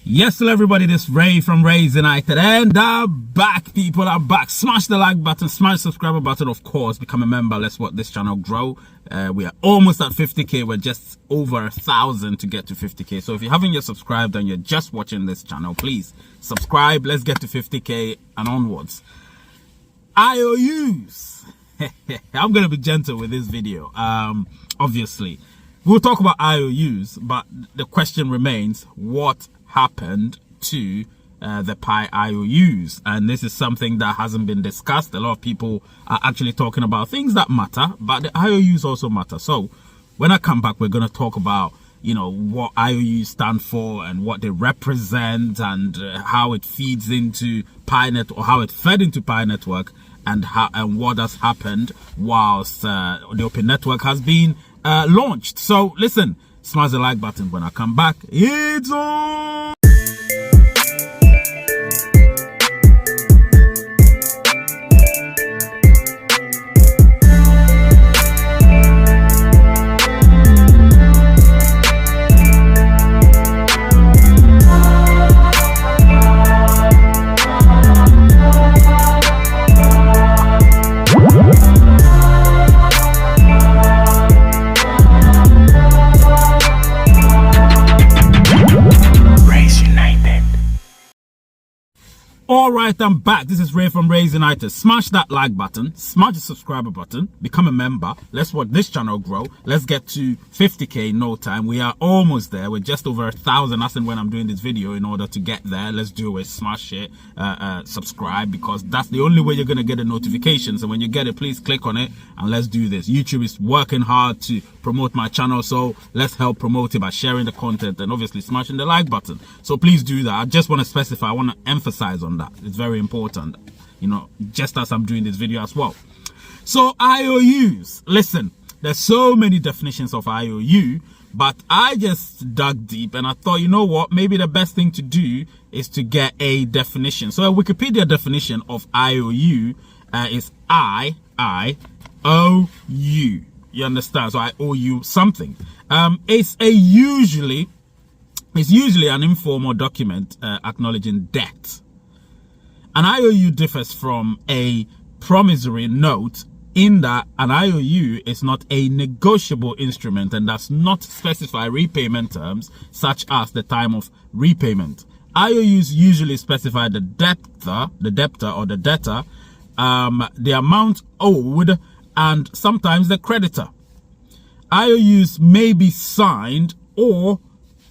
Yes, hello everybody, this is Ray from Ray's United, and I'm back, people. I'm back. Smash the like button, smash the subscribe button, of course. Become a member. Let's watch this channel grow. We are almost at 50k. We're just over 1,000 to get to 50k. So if you haven't yet subscribed and you're just watching this channel, please subscribe. Let's get to 50k and onwards. IOUs. I'm gonna be gentle with this video. Obviously, we'll talk about IOUs, but the question remains: what happened to the Pi IOUs? And this is something that hasn't been discussed. A lot of people are actually talking about things that matter, but the IOUs also matter. So when I come back, we're going to talk about, you know, what IOUs stand for and what they represent, and how it feeds into Pi Net, or how it fed into Pi Network, and how and what has happened whilst the Open Network has been launched. So listen, smash the like button. When I come back, it's on. Alright, I'm back. This is Ray from Ray's United. Smash that like button, smash the subscriber button, become a member. Let's watch this channel grow. Let's get to 50k in no time. We are almost there. We're just over 1,000. That's when I'm doing this video. In order to get there, let's do it. Smash it, subscribe, because that's the only way you're going to get the notifications. And when you get it, please click on it and let's do this. YouTube is working hard to promote my channel, so let's help promote it by sharing the content and obviously smashing the like button. So please do that. I just want to specify, I want to emphasize on that. It's very important, you know, just as I'm doing this video as well. So IOUs, listen, there's so many definitions of IOU, but I just dug deep and I thought, you know what, maybe the best thing to do is to get a definition. So a Wikipedia definition of IOU is I-O-U. You understand? So I owe you something. It's usually an informal document acknowledging debt. An IOU differs from a promissory note in that an IOU is not a negotiable instrument and does not specify repayment terms such as the time of repayment. IOUs usually specify the debtor or the debtor, the amount owed, and sometimes the creditor. IOUs may be signed or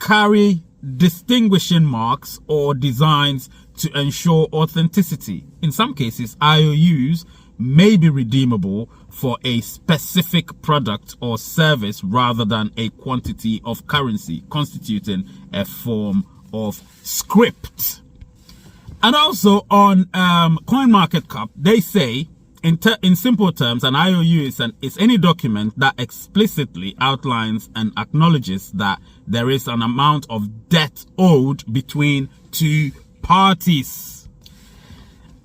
carry distinguishing marks or designs to ensure authenticity. In some cases, IOUs may be redeemable for a specific product or service rather than a quantity of currency, constituting a form of script. And also on CoinMarketCap, they say, in simple terms, an IOU is any document that explicitly outlines and acknowledges that there is an amount of debt owed between two parties.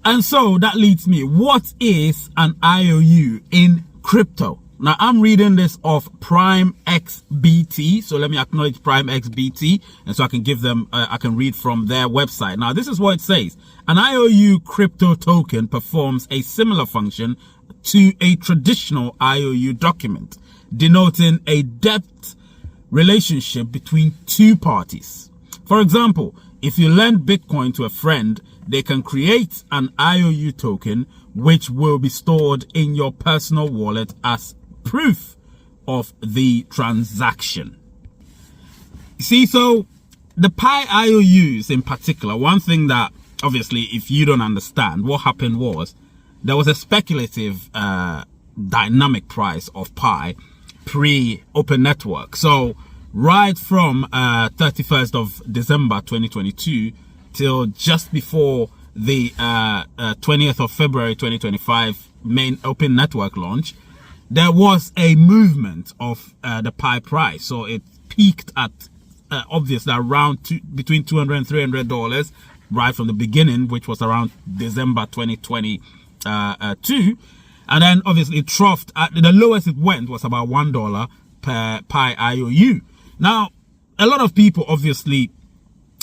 And so that leads me, what is an IOU in crypto? Now I'm reading this off Prime XBT, so let me acknowledge Prime XBT, and so I can give them I can read from their website. Now this is what it says: an IOU crypto token performs a similar function to a traditional IOU document, denoting a debt relationship between two parties. For example, if you lend Bitcoin to a friend, they can create an IOU token which will be stored in your personal wallet as proof of the transaction. You see, so the Pi IOUs in particular, one thing that obviously, if you don't understand, what happened was there was a speculative dynamic price of Pi pre-Open Network. So right from 31st of December 2022 till just before the 20th of February 2025 main Open Network launch, there was a movement of the Pi price. So it peaked at obviously around between $200 and $300 right from the beginning, which was around December 2022. And then obviously it troughed at the lowest it went was about $1 per Pi IOU. Now, a lot of people obviously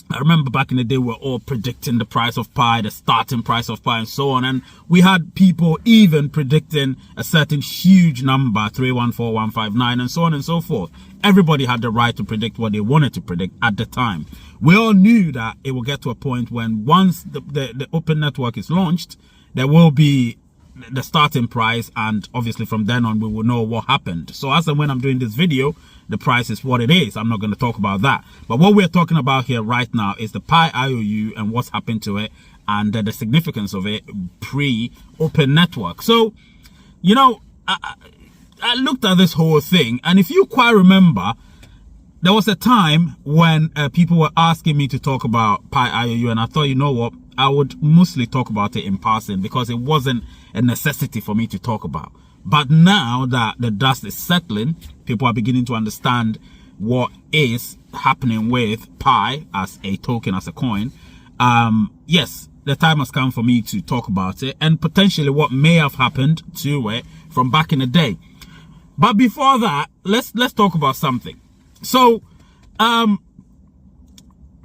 I remember back in the day, we were all predicting the price of Pi, the starting price of Pi, and so on. And we had people even predicting a certain huge number, 314159, and so on and so forth. Everybody had the right to predict what they wanted to predict at the time. We all knew that it will get to a point when once the open network is launched, there will be the starting price, and obviously from then on we will know what happened. So as and when I'm doing this video, the price is what it is. I'm not going to talk about that, but what we're talking about here right now is the Pi IOU and what's happened to it, and the significance of it pre-open network. So, you know, I looked at this whole thing, and if you quite remember, there was a time when people were asking me to talk about Pi IOU, and I thought, you know what, I would mostly talk about it in passing because it wasn't a necessity for me to talk about. But now that the dust is settling, people are beginning to understand what is happening with Pi as a token, as a coin. Yes, the time has come for me to talk about it and potentially what may have happened to it from back in the day. But before that, let's talk about something. So,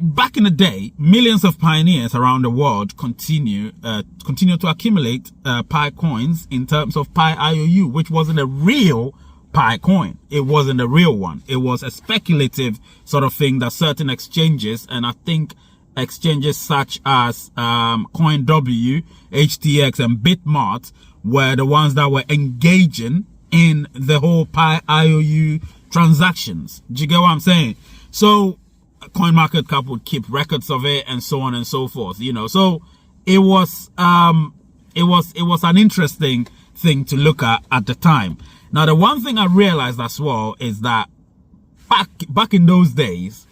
back in the day, millions of pioneers around the world continue to accumulate Pi coins in terms of Pi IOU, which wasn't a real Pi coin. It wasn't a real one. It was a speculative sort of thing that certain exchanges, and I think exchanges such as CoinW, HTX, and Bitmart were the ones that were engaging in the whole Pi IOU transactions. Do you get what I'm saying? So CoinMarketCap would keep records of it and so on and so forth, you know. So it was an interesting thing to look at the time. Now, the one thing I realized as well is that back in those days,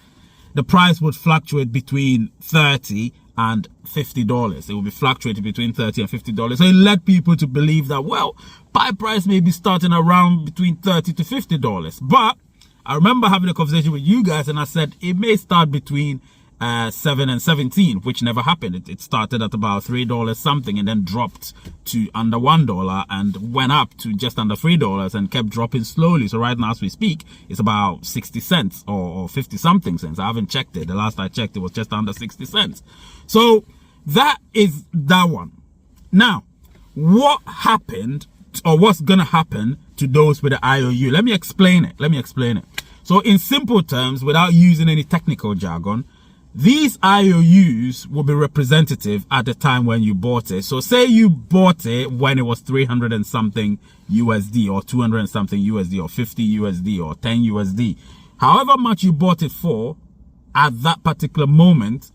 the price would fluctuate between $30 and $50. It would be fluctuating between $30 and $50. So it led people to believe that, well, Pi price may be starting around between $30 to $50. But I remember having a conversation with you guys, and I said it may start between 7 and 17, which never happened. It started at about $3 something and then dropped to under $1 and went up to just under $3 and kept dropping slowly. So right now as we speak, it's about 60 cents or 50 something cents. I haven't checked it. The last I checked, it was just under 60 cents. So that is that one. Now, what happened or what's going to happen to those with the IOU? Let me explain it. So in simple terms, without using any technical jargon, these IOUs will be representative at the time when you bought it. So say you bought it when it was 300 and something USD or 200 and something USD or 50 USD or 10 USD. However much you bought it for at that particular moment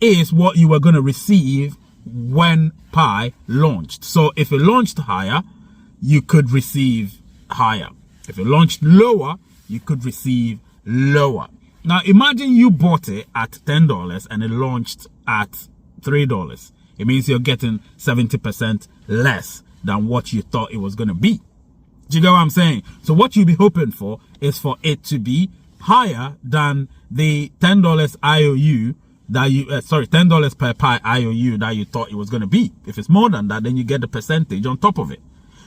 is what you were going to receive when Pi launched. So if it launched higher, you could receive higher. If it launched lower, you could receive lower. Now imagine you bought it at $10 and it launched at $3. It means you're getting 70% less than what you thought it was going to be. Do you get what I'm saying? So what you'll be hoping for is for it to be higher than the $10 IOU that you, $10 per Pi IOU that you thought it was going to be. If it's more than that, then you get the percentage on top of it.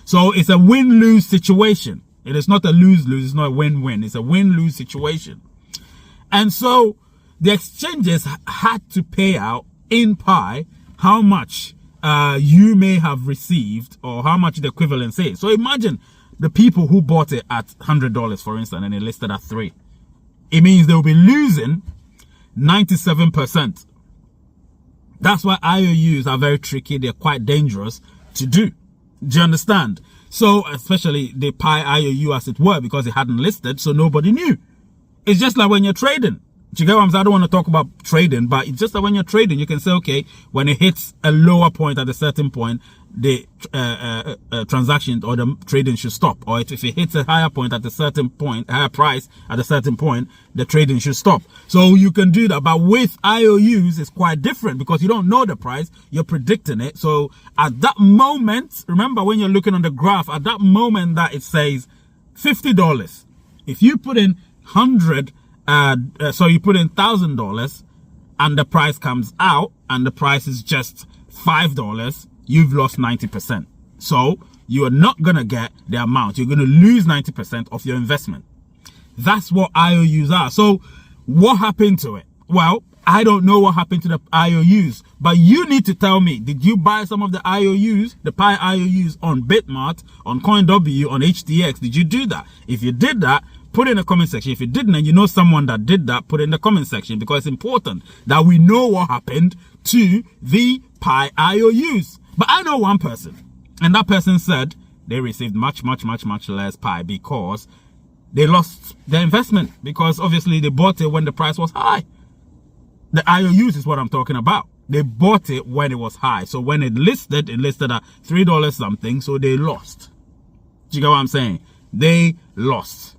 So it's a win-lose situation. It is not a lose-lose. It's not a win-win. It's a win-lose situation. And so the exchanges had to pay out in Pi how much you may have received or how much the equivalent is. So imagine the people who bought it at $100, for instance, and it listed at $3. It means they'll be losing 97%. That's why IOUs are very tricky. They're quite dangerous to do. Do you understand? So especially the Pi IOU as it were, because it hadn't listed, so nobody knew. It's just like when you're trading. Do you get what I'm saying? I don't want to talk about trading, but it's just like when you're trading, you can say, okay, when it hits a lower point at a certain point, the transaction or the trading should stop. Or if it hits a higher point at a certain point, higher price at a certain point, the trading should stop. So you can do that. But with IOUs, it's quite different because you don't know the price. You're predicting it. So at that moment, remember when you're looking on the graph, at that moment that it says $50, if you put in you put in $1,000 and the price comes out and the price is just $5, you've lost 90%. So you are not going to get the amount. You're going to lose 90% of your investment. That's what IOUs are. So what happened to it? Well, I don't know what happened to the IOUs, but you need to tell me, did you buy some of the IOUs, the Pi IOUs on Bitmart, on CoinW, on HTX? Did you do that? If you did that, put it in the comment section. If you didn't and you know someone that did that, put it in the comment section, because it's important that we know what happened to the Pi IOUs. But I know one person, and that person said they received much less Pi because they lost their investment, because obviously they bought it when the price was high. The IOUs is what I'm talking about. They bought it when it was high. So when it listed at $3 something, so they lost. Do you get what I'm saying? They lost.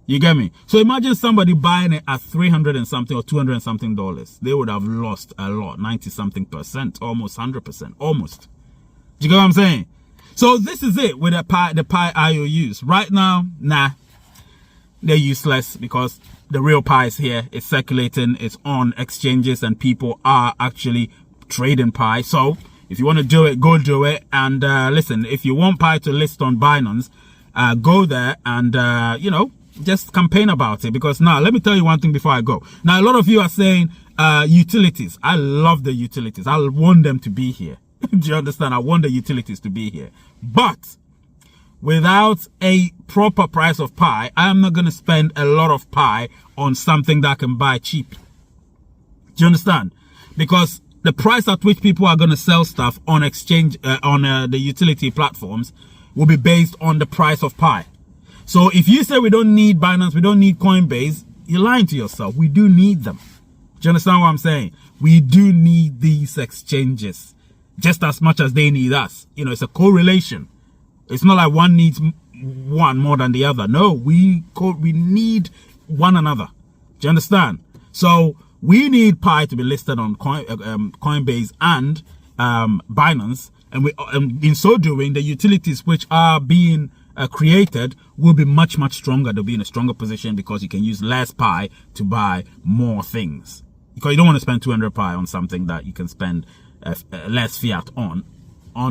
You get me? So imagine somebody buying it at 300 and something or 200 and something dollars. They would have lost a lot, 90 something percent, almost 100%, almost. Do you get what I'm saying? So this is it with the Pi IOUs. Right now, nah, they're useless, because the real Pi is here. It's circulating. It's on exchanges, and people are actually trading Pi. So if you want to do it, go do it. And listen, if you want Pi to list on Binance, go there and you know, just campaign about it. Because now, let me tell you one thing before I go. Now, a lot of you are saying utilities. I love the utilities. I want them to be here. Do you understand? I want the utilities to be here. But without a proper price of Pi, I'm not going to spend a lot of Pi on something that I can buy cheap. Do you understand? Because the price at which people are going to sell stuff on exchange, on the utility platforms, will be based on the price of Pi. So if you say we don't need Binance, we don't need Coinbase, you're lying to yourself. We do need them. Do you understand what I'm saying? We do need these exchanges just as much as they need us. You know, it's a correlation. It's not like one needs one more than the other. No, we need one another. Do you understand? So we need Pi to be listed on Coinbase and Binance, and in so doing, the utilities which are being created will be much stronger. They'll be in a stronger position, because you can use less Pi to buy more things. Because you don't want to spend 200 Pi on something that you can spend less fiat on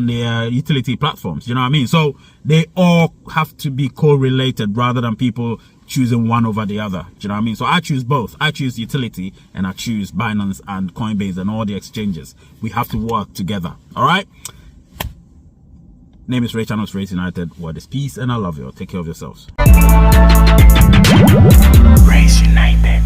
the utility platforms. You know what I mean? So they all have to be correlated, rather than people choosing one over the other. Do you know what I mean? So I choose both. I choose utility, and I choose Binance and Coinbase and all the exchanges. We have to work together. All right? Name is Ray, channel is Race United. Word is peace, and I love you all. Take care of yourselves. Race United.